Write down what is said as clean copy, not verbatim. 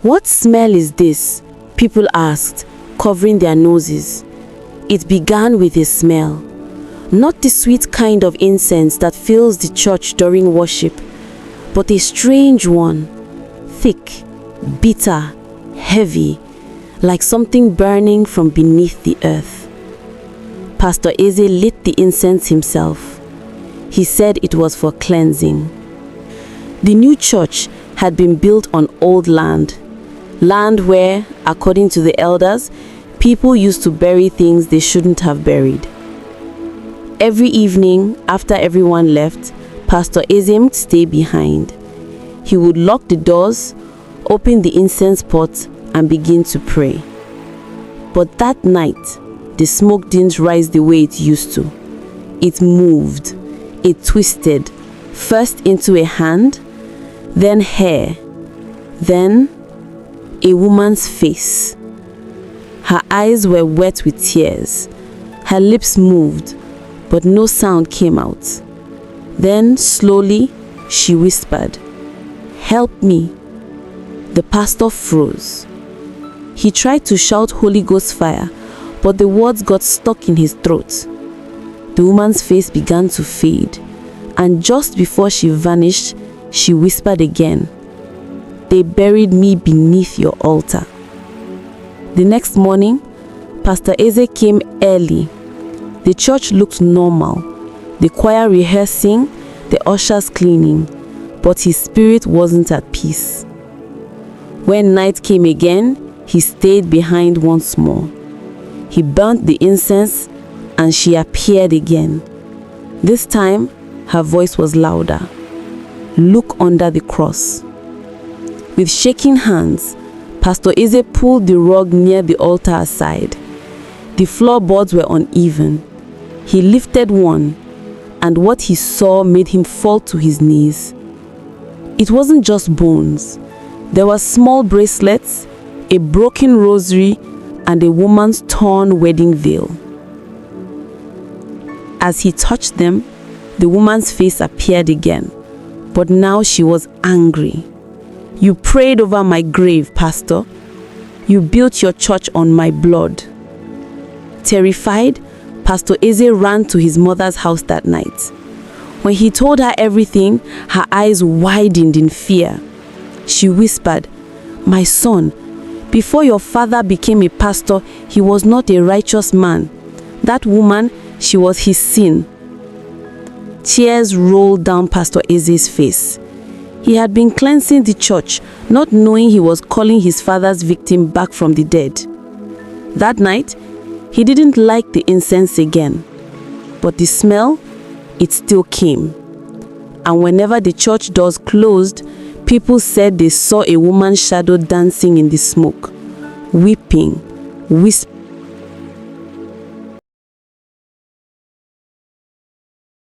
"What smell is this?" people asked, covering their noses. It began with a smell. Not the sweet kind of incense that fills the church during worship, but a strange one, thick, bitter, heavy, like something burning from beneath the earth. Pastor Eze lit the incense himself. He said it was for cleansing. The new church had been built on old land where, according to the elders, people used to bury things they shouldn't have buried. Every evening, after everyone left, Pastor Eze would stay behind. He would lock the doors, open the incense pot, and begin to pray. But that night, the smoke didn't rise the way it used to. It moved. It twisted, first into a hand, then hair, then a woman's face. Her eyes were wet with tears. Her lips moved, but no sound came out. Then, slowly, she whispered, "Help me." The pastor froze. He tried to shout Holy Ghost fire, but the words got stuck in his throat. The woman's face began to fade, and just before she vanished, she whispered again, "They buried me beneath your altar." The next morning, Pastor Eze came early. The church looked normal, the choir rehearsing, the ushers cleaning, but his spirit wasn't at peace. When night came again, he stayed behind once more. He burnt the incense, and she appeared again. This time, her voice was louder. "Look under the cross." With shaking hands, Pastor Eze pulled the rug near the altar aside. The floorboards were uneven. He lifted one, and what he saw made him fall to his knees. It wasn't just bones. There were small bracelets, a broken rosary, and a woman's torn wedding veil. As he touched them, the woman's face appeared again, but now she was angry. "You prayed over my grave, Pastor. You built your church on my blood." Terrified, Pastor Eze ran to his mother's house that night. When he told her everything, her eyes widened in fear. She whispered, "My son, before your father became a pastor, he was not a righteous man. That woman, she was his sin." Tears rolled down Pastor Eze's face. He had been cleansing the church, not knowing he was calling his father's victim back from the dead. That night, he didn't like the incense again, but the smell, it still came. And whenever the church doors closed, people said they saw a woman's shadow dancing in the smoke, weeping, whispering.